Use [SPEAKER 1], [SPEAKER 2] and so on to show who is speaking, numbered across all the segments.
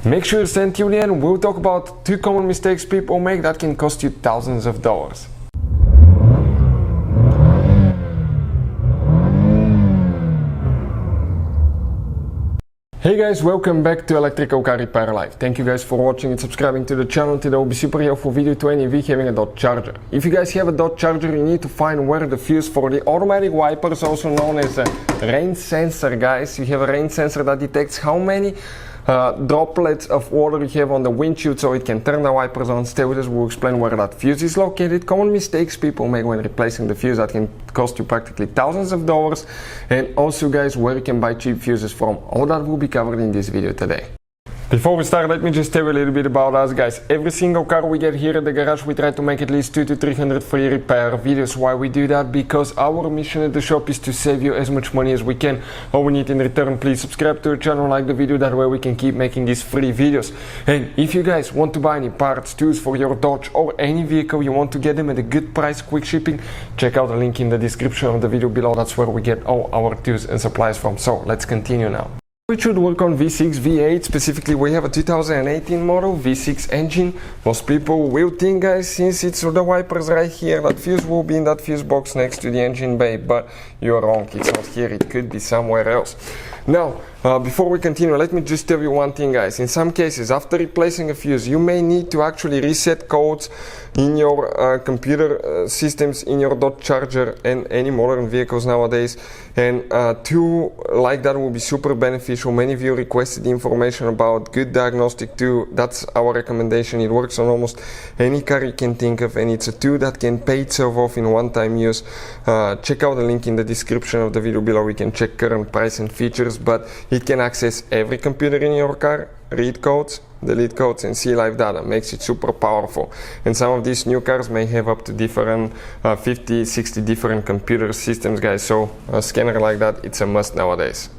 [SPEAKER 1] Make sure you stay tuned to the end. We'll talk about 2 common mistakes people make that can cost you thousands of dollars. Hey guys, welcome back to Electrical Car Repair Live. Thank you guys for watching and subscribing to the channel. Today will be super helpful video to any of you having a dot charger. If you guys have a dot charger, you need to find where the fuse for the automatic wipers, also known as a rain sensor, guys. You have a rain sensor that detects how many droplets of water you have on the windshield, so it can turn the wipers on. Stay with us, we'll explain where that fuse is located, common mistakes people make when replacing the fuse that can cost you practically thousands of dollars, and also guys, where you can buy cheap fuses from. All that will be covered in this video today. Before we start, let me just tell you a little bit about us, guys. Every single car we get here at the garage, we try to make at least 200 to 300 free repair videos. Why we do that? Because our mission at the shop is to save you as much money as we can. All we need in return, please subscribe to our channel, like the video, that way we can keep making these free videos. And if you guys want to buy any parts, tools for your Dodge or any vehicle, you want to get them at a good price, quick shipping, check out the link in the description of the video below. That's where we get all our tools and supplies from. So let's continue now. We should work on V6, V8, specifically we have a 2018 model V6 engine. Most people will think, guys, since it's the wipers right here, that fuse will be in that fuse box next to the engine bay, but you're wrong, it's not here, it could be somewhere else. Now, before we continue, let me just tell you one thing, guys. In some cases, after replacing a fuse, you may need to actually reset codes in your computer systems, in your dot charger and any modern vehicles nowadays. And tool like that will be super beneficial. Many of you requested information about good diagnostic tool. That's our recommendation. It works on almost any car you can think of, and it's a tool that can pay itself off in one-time use. Check out the link in the description of the video below. We can check current price and features, but it can access every computer in your car, read codes, delete codes, and see live data. Makes it super powerful. And some of these new cars may have up to different 50, 60 different computer systems, guys. So a scanner like that, it's a must nowadays.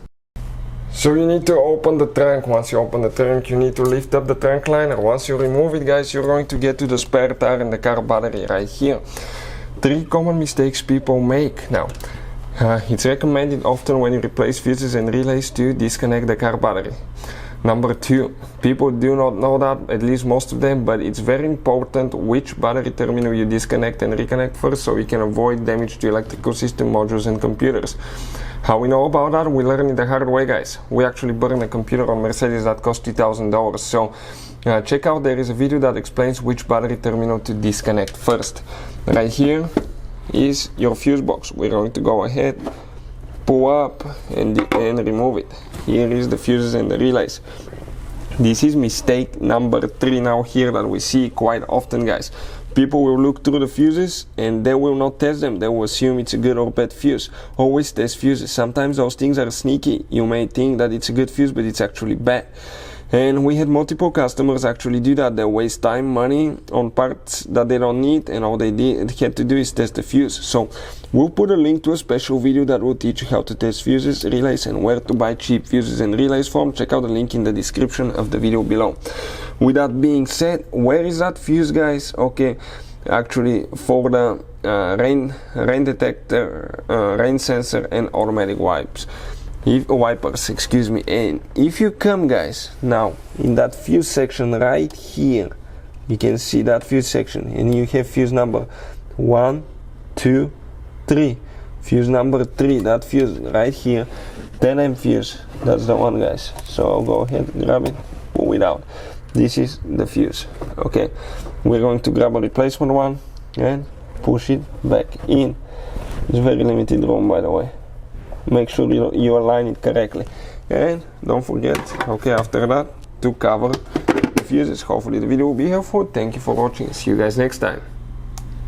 [SPEAKER 1] So you need to open the trunk. Once you open the trunk, you need to lift up the trunk liner. Once you remove it, guys, you're going to get to the spare tire and the car battery right here. 3 common mistakes people make. Now, it's recommended often when you replace fuses and relays to disconnect the car battery. Number 2, people do not know that, at least most of them, but it's very important which battery terminal you disconnect and reconnect first, so you can avoid damage to electrical system modules and computers. How we know about that? We learn it the hard way, guys. We actually burned a computer on Mercedes that cost $2,000. So check out, there is a video that explains which battery terminal to disconnect first. Right here is your fuse box. We're going to go ahead, pull up and remove it. Here is the fuses and the relays. This is mistake number 3 now here that we see quite often, guys. People will look through the fuses and they will not test them. They will assume it's a good or bad fuse. Always test fuses. Sometimes those things are sneaky. You may think that it's a good fuse, but it's actually bad. And we had multiple customers actually do that. They waste time, money on parts that they don't need, and all they had to do is test the fuse. So we'll put a link to a special video that will teach you how to test fuses, relays, and where to buy cheap fuses and relays from. Check out the link in the description of the video below. With that being said, where is that fuse, guys? Okay, actually for the rain detector, rain sensor, and automatic wipers, excuse me. And if you come, guys, now in that fuse section right here, you can see that fuse section, and you have fuse number 1, 2, 3. Fuse number 3, that fuse right here, 10M fuse, that's the one, guys. So I'll go ahead, grab it, pull it out. This is the fuse. Okay, we're going to grab a replacement one and push it back in. It's very limited room, by the way. Make sure you align it correctly, and don't forget, okay, after that, to cover the fuses. Hopefully the video will be helpful. Thank you for watching. See you guys next time.